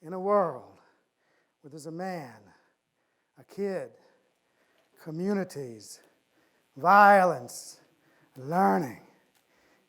In a world where there's a man, a kid, communities, violence, learning,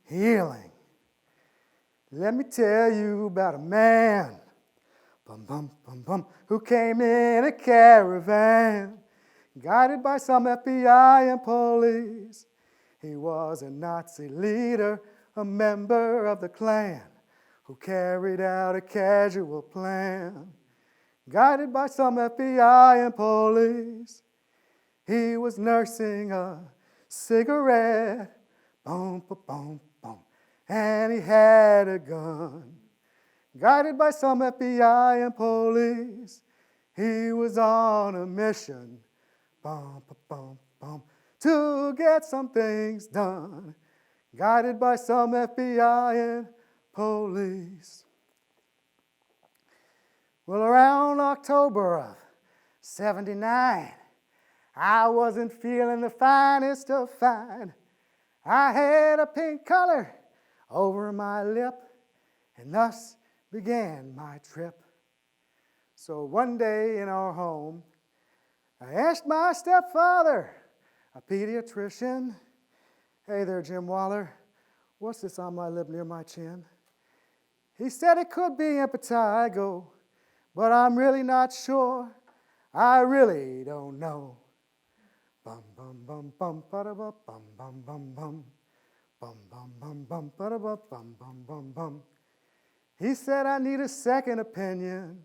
healing, let me tell you about a man, bum, bum, bum, bum, who came in a caravan, guided by some FBI and police. He was a Nazi leader, a member of the Klan, who carried out a casual plan. Guided by some FBI and police, he was nursing a cigarette, boom, boom, boom, boom, and he had a gun. Guided by some FBI and police, he was on a mission, boom, boom, boom, boom, to get some things done. Guided by some FBI and police. Well, around October of '79, I wasn't feeling the finest of fine. I had a pink color over my lip, and thus began my trip. So one day in our home, I asked my stepfather, a pediatrician, "Hey there, Jim Waller, what's this on my lip near my chin?" He said it could be impetigo, but I'm really not sure. I really don't know. Bum, bum, bum, bum, ba-da-ba, bum, bum, bum, bum. Bum, bum, bum, bum, ba-da-ba, bum, bum, bum, bum. He said I need a second opinion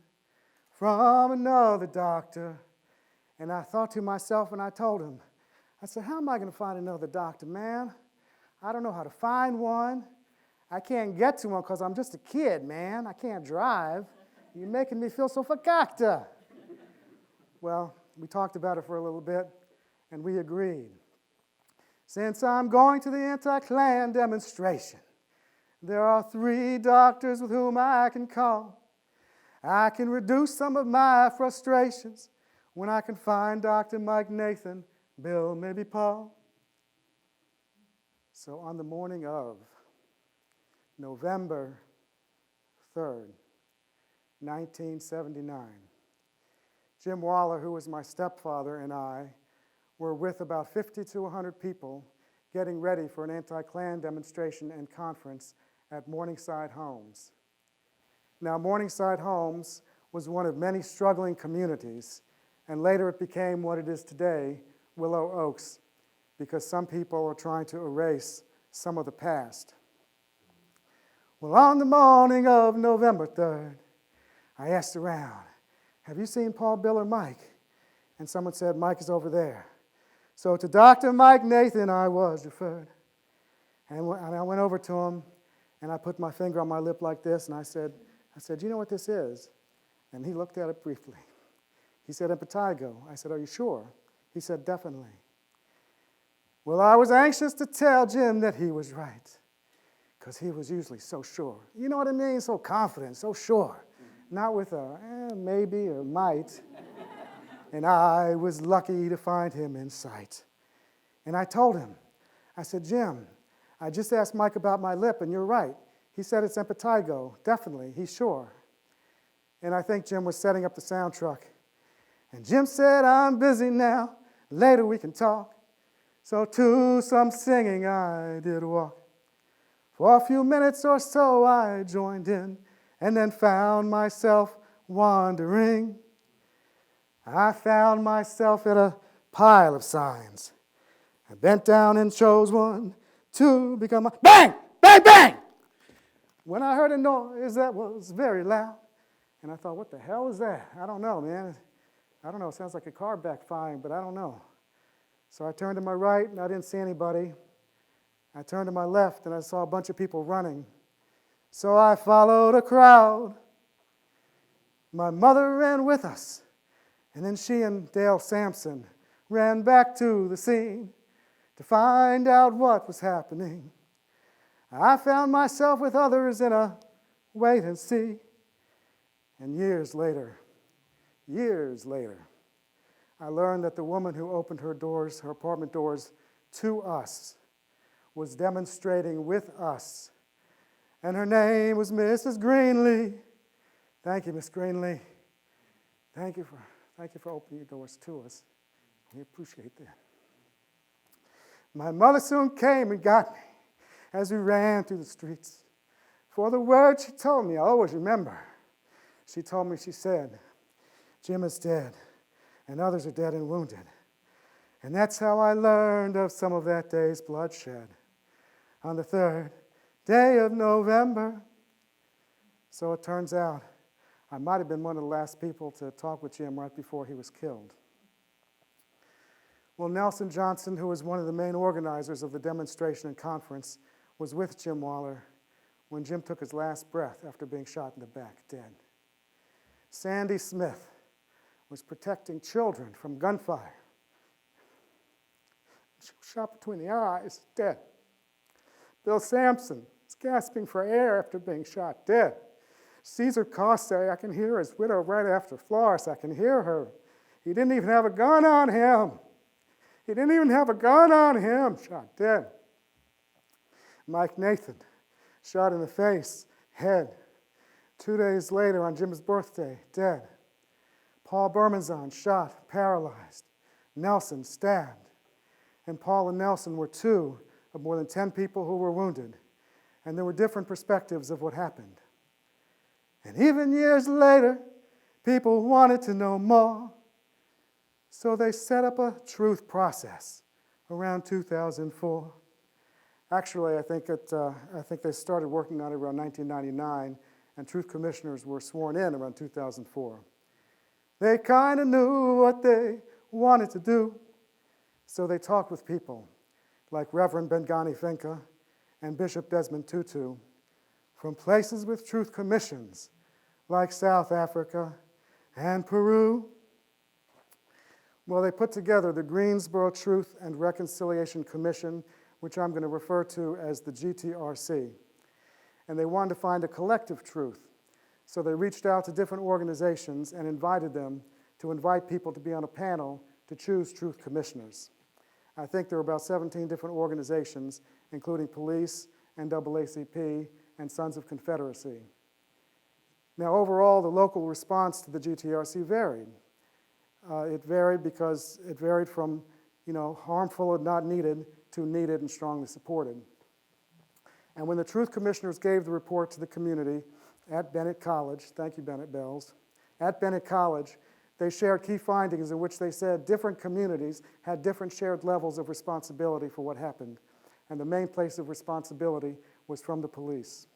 from another doctor. And I thought to myself, and I told him, I said, how am I going to find another doctor, man? I don't know how to find one. I can't get to one because I'm just a kid, man. I can't drive. You're making me feel so fakakta. Well, we talked about it for a little bit, and we agreed. Since I'm going to the anti-Klan demonstration, there are 3 doctors with whom I can call. I can reduce some of my frustrations when I can find Dr. Mike Nathan, Bill, maybe Paul. So on the morning of November 3rd, 1979, Jim Waller, who was my stepfather, and I were with about 50 to 100 people getting ready for an anti-Klan demonstration and conference at Morningside Homes. Now, Morningside Homes was one of many struggling communities, and later it became what it is today, Willow Oaks, because some people are trying to erase some of the past. Well, on the morning of November 3rd, I asked around, have you seen Paul, Bill, or Mike? And someone said, Mike is over there. So to Dr. Mike Nathan, I was referred. And I went over to him, and I put my finger on my lip like this, and I said, do you know what this is? And he looked at it briefly. He said, impetigo. I said, are you sure? He said, definitely. Well, I was anxious to tell Jim that he was right, because he was usually so sure. You know what I mean? So confident, so sure. Not with a maybe or might. And I was lucky to find him in sight. And I told him, I said, Jim, I just asked Mike about my lip, and you're right. He said it's impetigo, definitely, he's sure. And I think Jim was setting up the sound truck. And Jim said, I'm busy now, later we can talk. So to some singing I did walk. For a few minutes or so I joined in, and then found myself wandering. I found myself at a pile of signs. I bent down and chose one to become a bang, bang, bang! When I heard a noise that was very loud, and I thought, what the hell is that? I don't know, man. I don't know, it sounds like a car backfiring, but I don't know. So I turned to my right, and I didn't see anybody. I turned to my left, and I saw a bunch of people running. So I followed a crowd. My mother ran with us, and then she and Dale Sampson ran back to the scene to find out what was happening. I found myself with others in a wait and see. And years later, I learned that the woman who opened her doors, her apartment doors, to us was demonstrating with us. And her name was Mrs. Greenlee. Thank you, Miss Greenlee. Thank you for opening your doors to us. We appreciate that. My mother soon came and got me as we ran through the streets. For the words she told me, I always remember. She told me, she said, Jim is dead, and others are dead and wounded. And that's how I learned of some of that day's bloodshed. On the 3rd day of November. So it turns out I might have been one of the last people to talk with Jim right before he was killed. Well, Nelson Johnson, who was one of the main organizers of the demonstration and conference, was with Jim Waller when Jim took his last breath after being shot in the back, dead. Sandy Smith was protecting children from gunfire. She was shot between the eyes, dead. Bill Sampson was gasping for air after being shot, dead. Caesar Cosse, I can hear his widow right after Flores. I can hear her. He didn't even have a gun on him. He didn't even have a gun on him, shot dead. Mike Nathan, shot in the face, head. 2 days later on Jim's birthday, dead. Paul Bermanzon, shot, paralyzed. Nelson, stabbed. And Paul and Nelson were 2 of more than 10 people who were wounded. And there were different perspectives of what happened. And even years later, people wanted to know more. So they set up a truth process around 2004. Actually, I think they started working on it around 1999, and truth commissioners were sworn in around 2004. They kind of knew what they wanted to do, so they talked with people like Reverend Bengani Finca and Bishop Desmond Tutu from places with truth commissions like South Africa and Peru. Well, they put together the Greensboro Truth and Reconciliation Commission, which I'm going to refer to as the GTRC. And they wanted to find a collective truth. So they reached out to different organizations and invited them to invite people to be on a panel to choose truth commissioners. I think there were about 17 different organizations, including police, NAACP, and Sons of Confederacy. Now, overall, the local response to the GTRC varied. It varied from, harmful and not needed to needed and strongly supported. And when the Truth Commissioners gave the report to the community at Bennett College, thank you, Bennett Bells, at Bennett College, they shared key findings in which they said different communities had different shared levels of responsibility for what happened. And the main place of responsibility was from the police.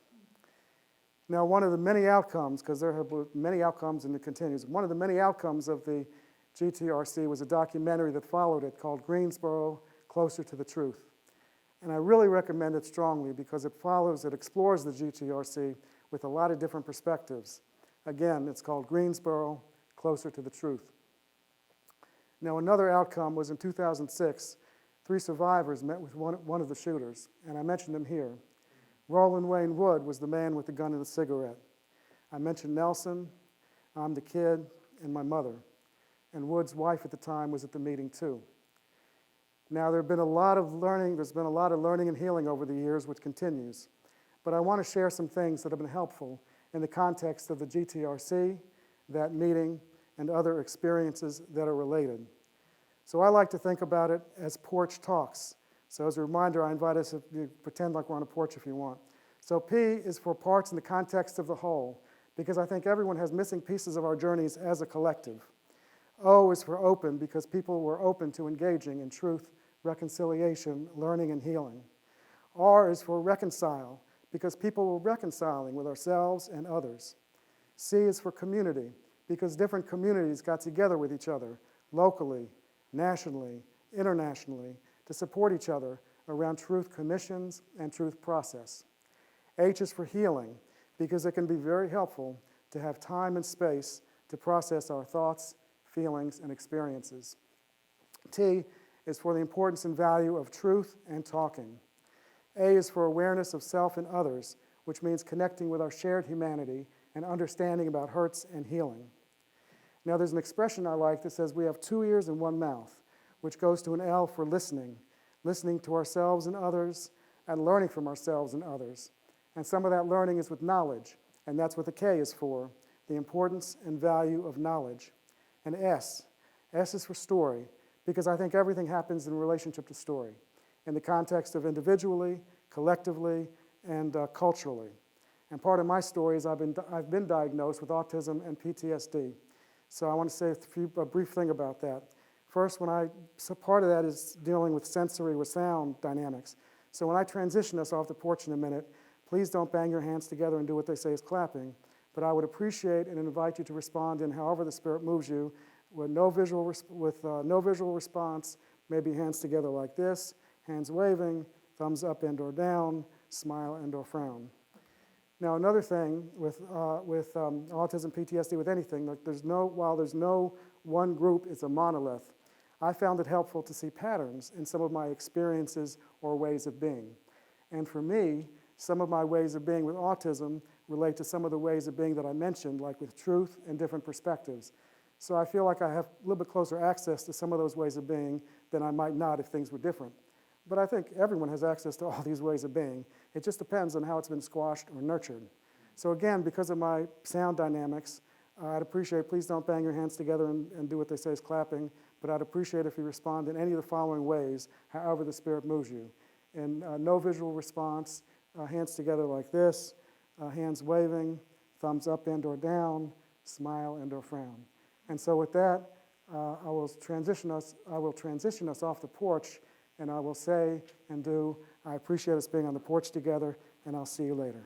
Now, one of the many outcomes, because there have been many outcomes and it continues, one of the many outcomes of the GTRC was a documentary that followed it called Greensboro, Closer to the Truth. And I really recommend it strongly because it explores the GTRC with a lot of different perspectives. Again, it's called Greensboro, Closer to the Truth. Now, another outcome was in 2006, 3 survivors met with one of the shooters, and I mentioned him here. Roland Wayne Wood was the man with the gun and the cigarette. I mentioned Nelson, I'm the kid, and my mother. And Wood's wife at the time was at the meeting too. Now, there's been a lot of learning and healing over the years, which continues. But I want to share some things that have been helpful in the context of the GTRC, that meeting, and other experiences that are related. So I like to think about it as porch talks. So as a reminder, I invite us to pretend like we're on a porch if you want. So P is for parts in the context of the whole, because I think everyone has missing pieces of our journeys as a collective. O is for open, because people were open to engaging in truth, reconciliation, learning, and healing. R is for reconcile, because people were reconciling with ourselves and others. C is for community, because different communities got together with each other, locally, nationally, internationally, to support each other around truth commissions and truth process. H is for healing, because it can be very helpful to have time and space to process our thoughts, feelings, and experiences. T is for the importance and value of truth and talking. A is for awareness of self and others, which means connecting with our shared humanity and understanding about hurts and healing. Now, there's an expression I like that says we have 2 ears and 1 mouth, which goes to an L for listening to ourselves and others, and learning from ourselves and others. And some of that learning is with knowledge, and that's what the K is for, the importance and value of knowledge. And S is for story, because I think everything happens in relationship to story, in the context of individually, collectively, and culturally. And part of my story is I've been diagnosed with autism and PTSD. So I want to say a brief thing about that. First, so part of that is dealing with sensory with sound dynamics. So when I transition us off the porch in a minute, please don't bang your hands together and do what they say is clapping, but I would appreciate and invite you to respond in however the Spirit moves you, with no visual response, maybe hands together like this, hands waving, thumbs up and or down, smile and or frown. Now, another thing with autism, PTSD, with anything, like while there's no one group, it's a monolith, I found it helpful to see patterns in some of my experiences or ways of being. And for me, some of my ways of being with autism relate to some of the ways of being that I mentioned, like with truth and different perspectives. So I feel like I have a little bit closer access to some of those ways of being than I might not if things were different. But I think everyone has access to all these ways of being. It just depends on how it's been squashed or nurtured. So again, because of my sound dynamics, I'd appreciate, please don't bang your hands together and do what they say is clapping, but I'd appreciate if you respond in any of the following ways, however the Spirit moves you. In no visual response, hands together like this, hands waving, thumbs up and or down, smile and or frown. And so with that, I will transition us off the porch, and I will say and do, I appreciate us being on the porch together, and I'll see you later.